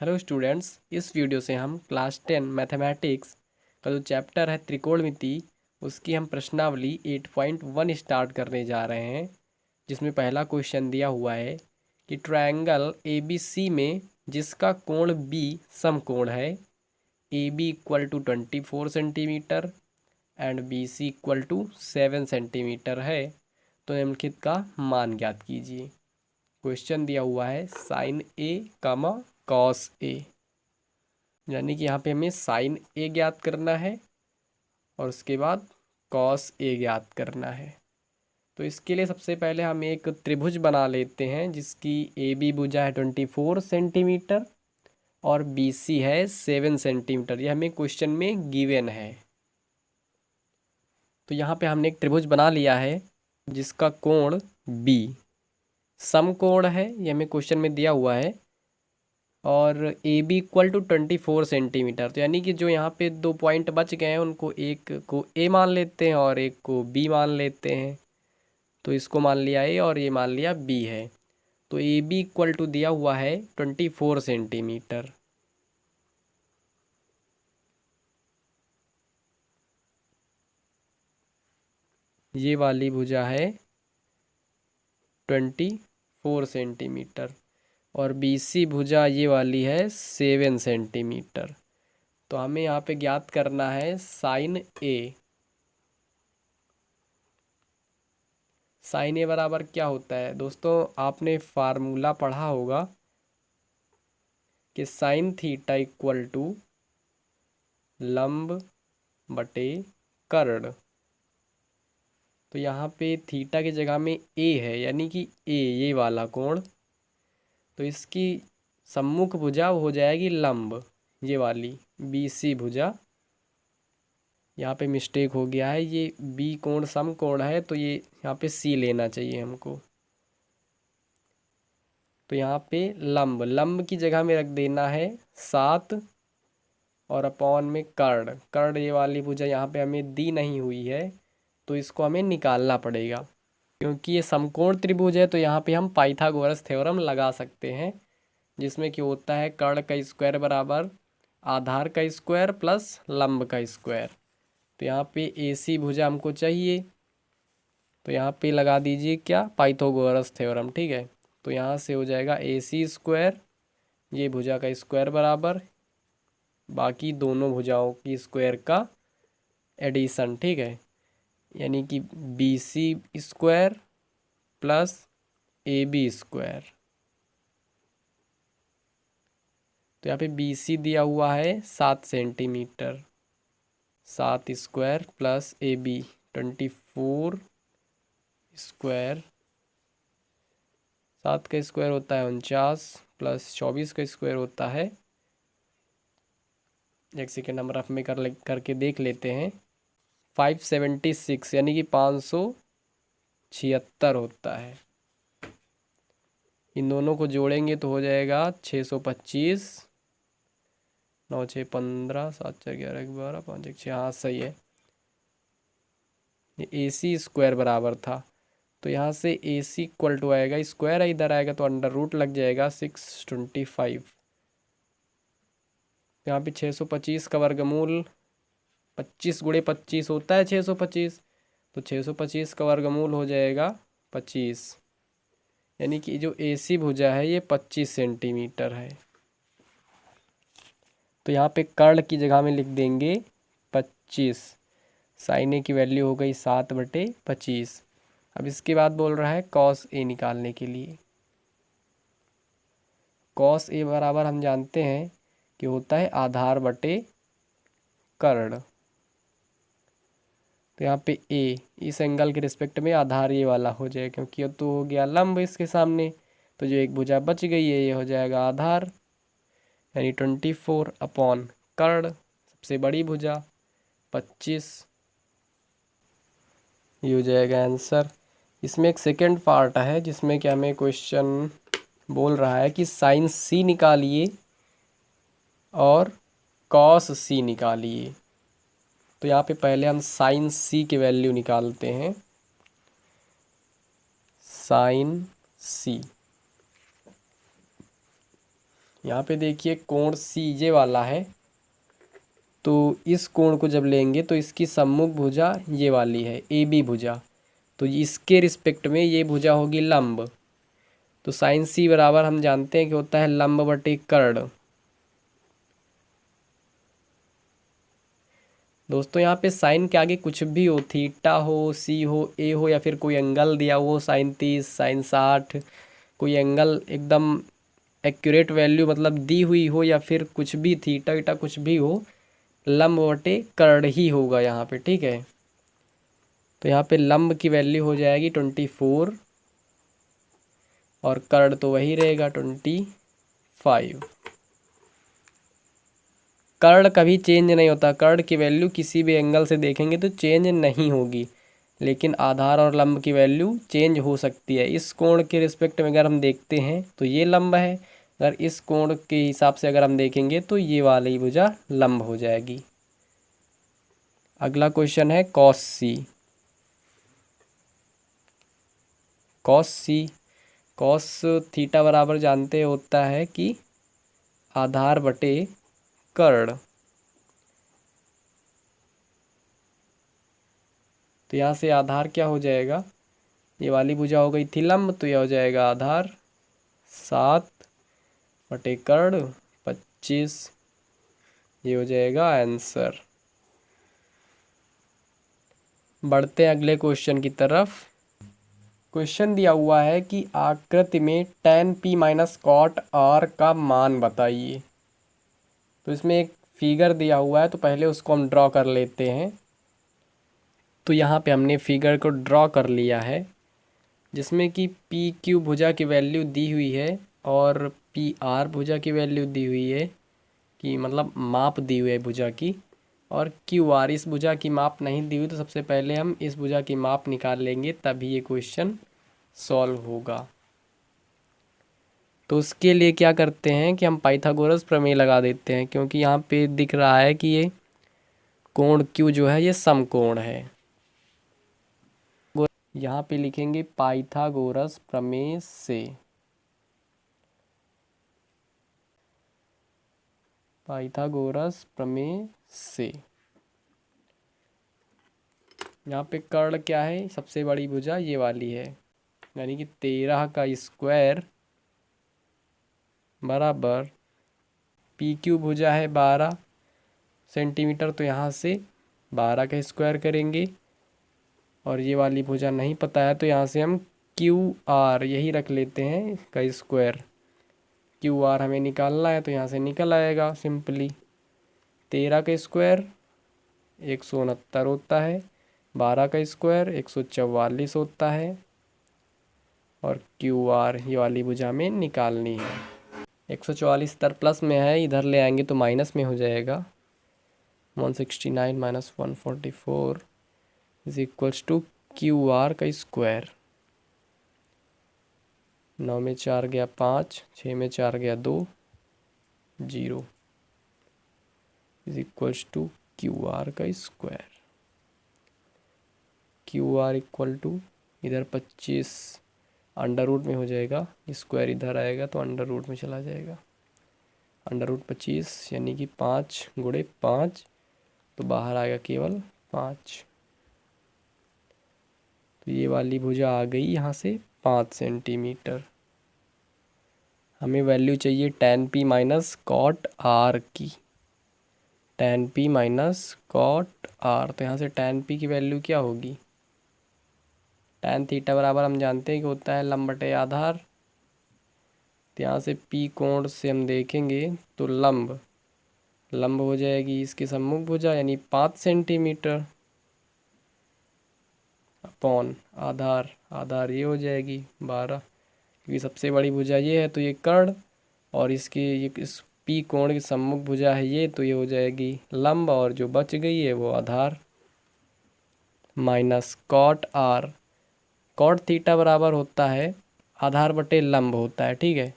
Hello students, इस video से हम क्लास 10 मैथमेटिक्स का जो चैप्टर है त्रिकोणमिति उसकी हम प्रश्नावली 8.1 स्टार्ट करने जा रहे हैं। जिसमें पहला क्वेश्चन दिया हुआ है कि ट्रायंगल ABC में जिसका कोण B समकोण है, AB equal to 24 centimetre and BC equal to 7 centimetre है, तो निम्नलिखित का मान ज्ञात कीजिए। क्वेश्चन दिया हुआ है sine A comma cos A, यानी कि यहाँ पे हमें साइन A ज्ञात करना है और उसके बाद कॉस A ज्ञात करना है। तो इसके लिए सबसे पहले हम एक त्रिभुज बना लेते हैं जिसकी AB भुजा है 24 सेंटीमीटर और BC है 7 सेंटीमीटर। यह हमें क्वेश्चन में गिवन है। तो यहाँ पे हमने एक त्रिभुज बना लिया है जिसका कोण B समकोण है, यह हमें क्वेश्चन में दिया हुआ है, और AB इक्वल टू 24 सेंटीमीटर। तो यानी कि जो यहाँ पे दो पॉइंट बच गए हैं उनको एक को A मान लेते हैं और एक को B मान लेते हैं। तो इसको मान लिया A और ये मान लिया B है। तो AB इक्वल टू दिया हुआ है 24 सेंटीमीटर। ये वाली भुजा है 24 सेंटीमीटर और BC भुजा ये वाली है 7 सेंटीमीटर। तो हमें यहाँ पे ज्ञात करना है साइन A। साइन ए बराबर क्या होता है दोस्तों, आपने फार्मूला पढ़ा होगा कि साइन थीटा इक्वल टू लंब बटे कर्ण। तो यहाँ पे थीटा की जगह में ए है, यानी कि ए ये वाला कोण, तो इसकी सम्मुख भुजा हो जाएगी लंब, ये वाली BC भुजा। यहाँ पे मिस्टेक हो गया है, ये B कोण समकोण है तो ये यहाँ पे C लेना चाहिए हमको। तो यहाँ पे लंब लंब की जगह में रख देना है 7 और अपॉन में कर्ण। कर्ण ये वाली भुजा यहाँ पे हमें दी नहीं हुई है तो इसको हमें निकालना पड़ेगा। क्योंकि ये समकोण त्रिभुज है तो यहाँ पे हम पाइथागोरस थ्योरम लगा सकते हैं, जिसमें कि होता है कर्ण का स्क्वायर बराबर आधार का स्क्वायर प्लस लंब का स्क्वायर। तो यहाँ पे AC भुजा हमको चाहिए, तो यहाँ पे लगा दीजिए क्या, पाइथागोरस थ्योरम। ठीक है, तो यहाँ से हो जाएगा AC स्क्वायर, ये भुजा का स्क्वायर बराबर बाकी दोनों भुजाओं की स्क्वायर का एडिशन। ठीक है, यानी कि BC square plus AB square. तो यहाँ पे BC दिया हुआ है 7 centimetre, 7 square plus AB 24 square. 7 का स्क्वायर होता है 49 प्लस 24 का स्क्वायर होता है, एक सेकेंड हम रफ में करके देख लेते हैं, 576 यानी कि 576 होता है। इन दोनों को जोड़ेंगे तो हो जाएगा 625, 9 6 15 7 4 11 12 5 1 6। हाँ सही है, ये AC स्क्वायर बराबर था। तो यहाँ से AC इक्वल टू आएगा, स्क्वायर इधर आएगा तो अंडर रूट लग जाएगा 625। यहाँ पे 625 का वर्गमूल 25 गुणे 25 होता है 625, तो 625 का वर्गमूल हो जाएगा 25, यानी कि जो AC भुजा है ये 25 सेंटीमीटर है। तो यहाँ पे कर्ण की जगह में लिख देंगे 25, साइन A की वैल्यू हो गई 7/25। अब इसके बाद बोल रहा है कॉस A निकालने के लिए। कॉस A बराबर हम जानते हैं कि होता है आधार बटे कर्ण। तो यहाँ पे A इस एंगल के रिस्पेक्ट में आधार ये वाला हो जाएगा, क्योंकि ये तो हो गया लंब इसके सामने, तो जो एक भुजा बच गई है ये हो जाएगा आधार, यानी 24 अपॉन कर्ण सबसे बड़ी भुजा 25। ये हो जाएगा आंसर। इसमें एक सेकेंड पार्ट है जिसमें कि हमें क्वेश्चन बोल रहा है कि साइन C निकालिए और कॉस C निकालिए। तो यहाँ पे पहले हम साइन C की वैल्यू निकालते हैं। साइन C यहाँ पे देखिए कोण सी ये वाला है, तो इस कोण को जब लेंगे तो इसकी सम्मुख भुजा ये वाली है ए बी भुजा, तो इसके रिस्पेक्ट में ये भुजा होगी लंब। तो साइन सी बराबर हम जानते हैं कि होता है लंब बटे कर्ण। दोस्तों यहाँ पे साइन के आगे कुछ भी हो, थीटा हो, सी हो, ए हो, या फिर कोई एंगल दिया हो, साइन 30, साइन 60, कोई एंगल एकदम एक्यूरेट वैल्यू मतलब दी हुई हो, या फिर कुछ भी थीटा वीटा कुछ भी हो, लंब बटे कर्ण ही होगा यहाँ पे, ठीक है। तो यहाँ पे लंब की वैल्यू हो जाएगी 24 और कर्ण तो वही रहेगा 25। कर्ण कभी चेंज नहीं होता, कर्ण की वैल्यू किसी भी एंगल से देखेंगे तो चेंज नहीं होगी, लेकिन आधार और लंब की वैल्यू चेंज हो सकती है। इस कोण के रिस्पेक्ट में अगर हम देखते हैं तो ये लंब है, अगर इस कोण के हिसाब से अगर हम देखेंगे तो ये वाली भुजा लंब हो जाएगी। अगला क्वेश्चन है कॉस सी। कॉस सी, कॉस थीटा बराबर जानते होता है कि आधार बटे कर्ण। तो यहाँ से आधार क्या हो जाएगा, ये वाली भुजा हो गई थी लंब, तो यह हो जाएगा आधार 7 बटे कर्ण 25, ये हो जाएगा आंसर। बढ़ते हैं अगले क्वेश्चन की तरफ। क्वेश्चन दिया हुआ है कि आकृति में tan p minus cot r का मान बताइए। तो इसमें एक फिगर दिया हुआ है, तो पहले उसको हम ड्रॉ कर लेते हैं। तो यहाँ पे हमने फिगर को ड्रॉ कर लिया है, जिसमें कि पी क्यू भुजा की वैल्यू दी हुई है और पी आर भुजा की वैल्यू दी हुई है, कि मतलब माप दी हुई है भुजा की, और क्यू आर इस भुजा की माप नहीं दी हुई। तो सबसे पहले हम इस भुजा की माप निकाल लेंगे, तभी ये क्वेश्चन सॉल्व होगा। तो उसके लिए क्या करते हैं कि हम पाइथागोरस प्रमेय लगा देते हैं, क्योंकि यहाँ पे दिख रहा है कि ये कोण क्यू जो है ये समकोण है। यहाँ पे लिखेंगे पाइथागोरस प्रमेय से। पाइथागोरस प्रमेय से यहाँ पे कर्ण क्या है, सबसे बड़ी भुजा ये वाली है, यानी कि 13 का स्क्वायर बराबर पी क्यू भुजा है 12 सेंटीमीटर, तो यहाँ से 12 का स्क्वायर करेंगे, और ये वाली भुजा नहीं पता है तो यहाँ से हम क्यू आर यही रख लेते हैं का स्क्वायर। क्यू आर हमें निकालना है, तो यहाँ से निकल आएगा सिंपली। 13 का स्क्वायर 169 होता है, 12 का स्क्वायर 144 होता है, और क्यू आर ये वाली भुजा में निकालनी है। 144 इधर प्लस में है, इधर ले आएंगे तो माइनस में हो जाएगा। 169 minus 144 is equals to Q R का स्क्वायर। 9 में 4 गया 5, 6 में 4 गया 2, 0 is equals to Q R का square. Q r equal to इधर 25 अंडर रूट में हो जाएगा, स्क्वायर इधर आएगा तो अंडर रूट में चला जाएगा। अंडर रूट 25 यानी कि 5 गुणे 5, तो बाहर आएगा केवल 5। तो ये वाली भुजा आ गई यहाँ से 5 सेंटीमीटर। हमें वैल्यू चाहिए tan p minus cot r की। tan p minus cot r, तो यहाँ से tan p की वैल्यू क्या होगी, tan थीटा बराबर हम जानते हैं कि होता है लंब बटे आधार। तो यहाँ से p कोण से हम देखेंगे तो लंब हो जाएगी इसकी सम्मुख भुजा, यानी 5 सेंटीमीटर अपॉन आधार ये हो जाएगी 12, क्योंकि सबसे बड़ी भुजा ये है तो ये कर्ण, और इसकी ये इस पी कोण की सम्मुख भुजा है ये, तो ये हो जाएगी लंब, और जो बच गई है वो आधार। Minus cot r, cot theta बराबर होता है आधार बटे लंब होता है, ठीक है।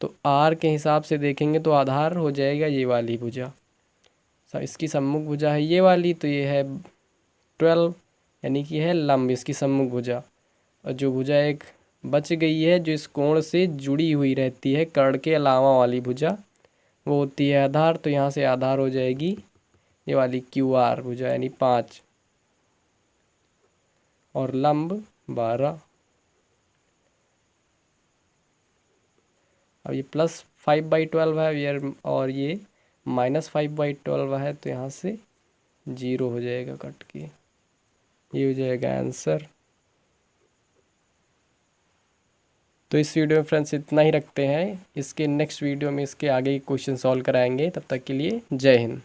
तो आर के हिसाब से देखेंगे तो आधार हो जाएगा ये वाली भुजा, इसकी सम्मुख भुजा है ये वाली, तो ये है 12, यानी कि है लंब इसकी सम्मुख भुजा। और जो भुजा एक बच गई है जो इस कोण से जुड़ी हुई रहती है कर्ण के अलावा वाली भुजा, वो होती है आधार। तो यहाँ से आधार हो जाएगी ये वाली क्यू आर भुजा यानी 5, और लंब 12। अब ये +5/12 है यार, और ये -5/12 है, तो यहाँ से 0 हो जाएगा कट के। ये हो जाएगा आंसर। तो इस वीडियो में फ्रेंड्स इतना ही रखते हैं। इसके नेक्स्ट वीडियो में इसके आगे क्वेश्चन सॉल्व कराएंगे। तब तक के लिए जय हिंद।